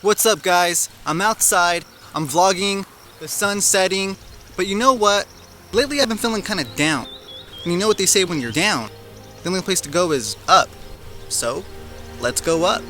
What's up, guys? I'm outside, I'm vlogging, the sun's setting, but you know what? Lately I've been feeling kind of down. And you know what they say when you're down? The only place to go is up. So, let's go up.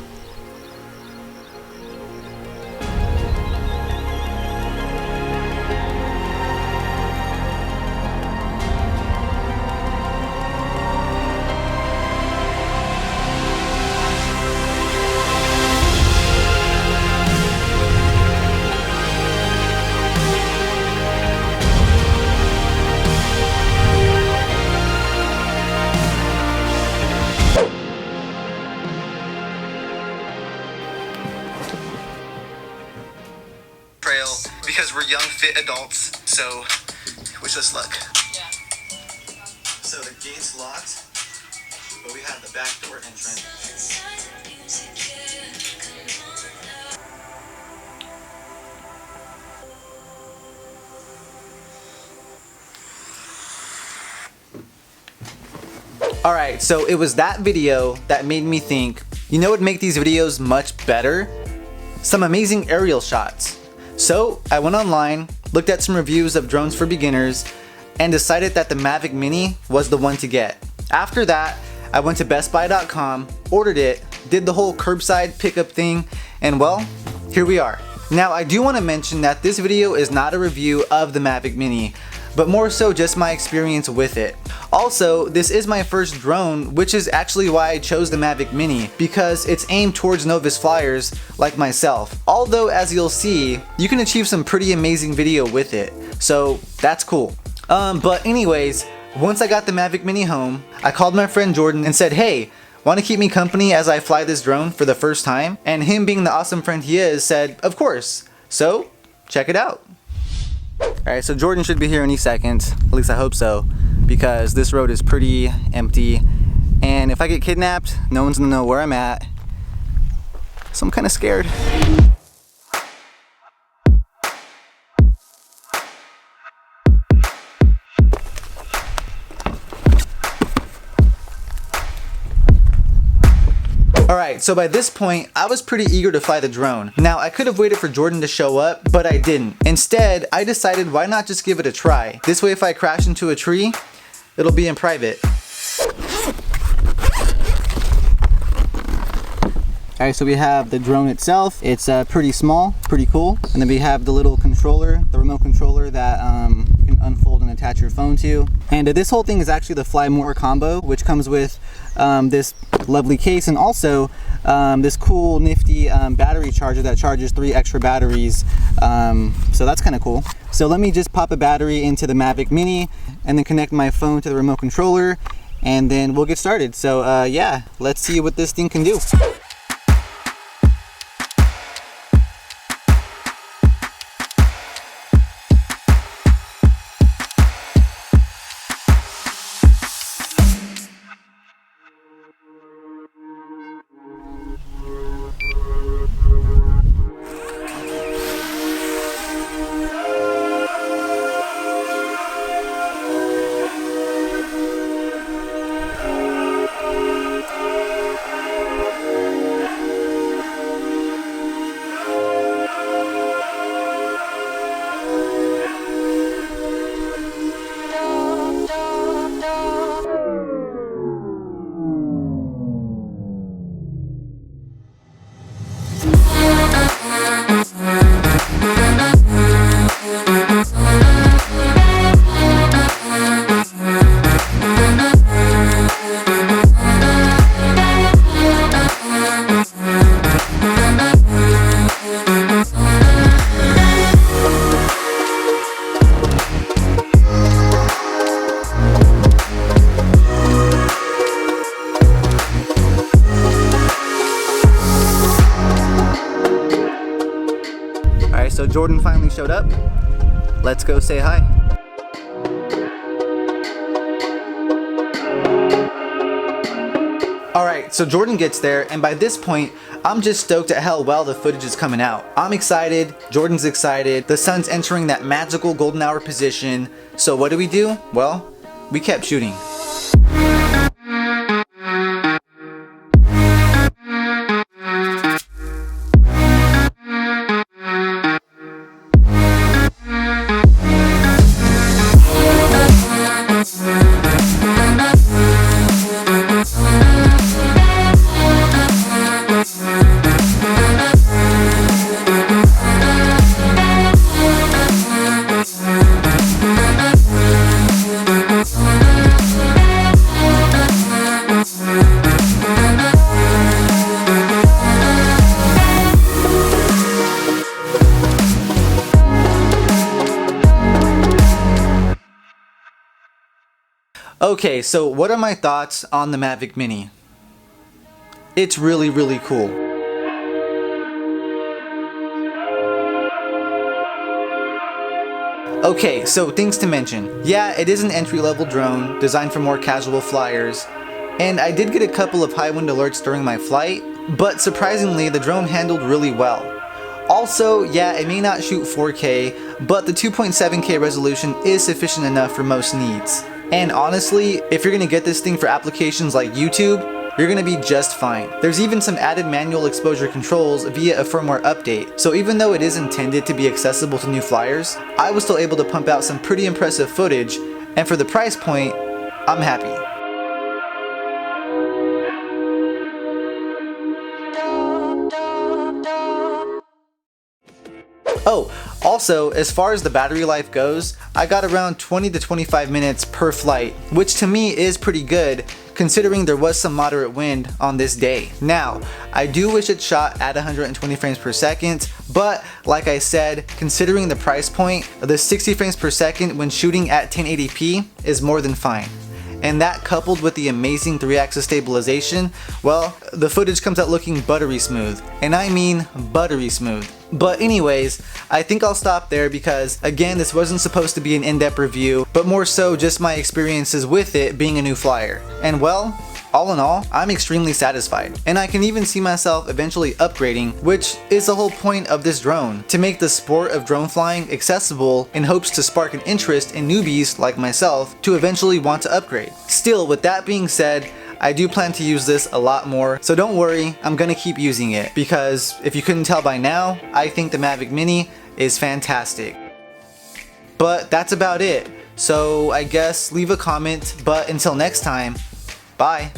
Trail because we're young, fit adults, so wish us luck. Yeah. So the gate's locked, but we have the back door entrance. Alright, so it was that video that made me think, you know what would make these videos much better? Some amazing aerial shots. So I went online, looked at some reviews of drones for beginners, and decided that the Mavic Mini was the one to get. After that, I went to bestbuy.com, ordered it, did the whole curbside pickup thing, and well, here we are. Now I do want to mention that this video is not a review of the Mavic Mini, but more so just my experience with it. Also, this is my first drone, which is actually why I chose the Mavic Mini, because it's aimed towards novice flyers like myself. Although, as you'll see, you can achieve some pretty amazing video with it, so that's cool. But anyways, once I got the Mavic Mini home, I called my friend Jordan and said, hey, want to keep me company as I fly this drone for the first time? And him being the awesome friend he is, said, of course. So, check it out. Alright, so Jordan should be here any second, at least I hope so, because this road is pretty empty, and if I get kidnapped, no one's gonna know where I'm at, so I'm kinda scared. Alright, so by this point, I was pretty eager to fly the drone. Now, I could have waited for Jordan to show up, but I didn't. Instead, I decided why not just give it a try. This way if I crash into a tree, it'll be in private. Alright, so we have the drone itself. It's pretty small, pretty cool. And then we have the little controller, the remote controller that you can unfold and attach your phone to. And this whole thing is actually the Fly More combo, which comes with this lovely case and also this cool nifty battery charger that charges 3 extra batteries. So that's kind of cool. So let me just pop a battery into the Mavic Mini and then connect my phone to the remote controller, and then we'll get started. So yeah, let's see what this thing can do. So Jordan finally showed up. Let's go say hi. Alright, so Jordan gets there, and by this point, I'm just stoked at how well the footage is coming out. I'm excited, Jordan's excited, the sun's entering that magical golden hour position. So what do? Well, we kept shooting. Okay, so what are my thoughts on the Mavic Mini? It's really, really cool. Okay, so things to mention. Yeah, it is an entry-level drone designed for more casual flyers, and I did get a couple of high wind alerts during my flight, but surprisingly the drone handled really well. Also, yeah, it may not shoot 4K, but the 2.7K resolution is sufficient enough for most needs. And honestly, if you're gonna get this thing for applications like YouTube, you're gonna be just fine. There's even some added manual exposure controls via a firmware update, so even though it is intended to be accessible to new flyers, I was still able to pump out some pretty impressive footage, and for the price point, I'm happy. Oh, also, as far as the battery life goes, I got around 20 to 25 minutes per flight, which to me is pretty good considering there was some moderate wind on this day. Now, I do wish it shot at 120 frames per second, but like I said, considering the price point, the 60 frames per second when shooting at 1080p is more than fine. And that coupled with the amazing 3-axis stabilization, well, the footage comes out looking buttery smooth. And I mean buttery smooth. But anyways, I think I'll stop there because, again, this wasn't supposed to be an in-depth review, but more so just my experiences with it being a new flyer. And well, all in all, I'm extremely satisfied. And I can even see myself eventually upgrading, which is the whole point of this drone, to make the sport of drone flying accessible in hopes to spark an interest in newbies like myself to eventually want to upgrade. Still, with that being said, I do plan to use this a lot more, so don't worry, I'm gonna keep using it, because if you couldn't tell by now, I think the Mavic Mini is fantastic. But that's about it, so I guess leave a comment, but until next time, bye!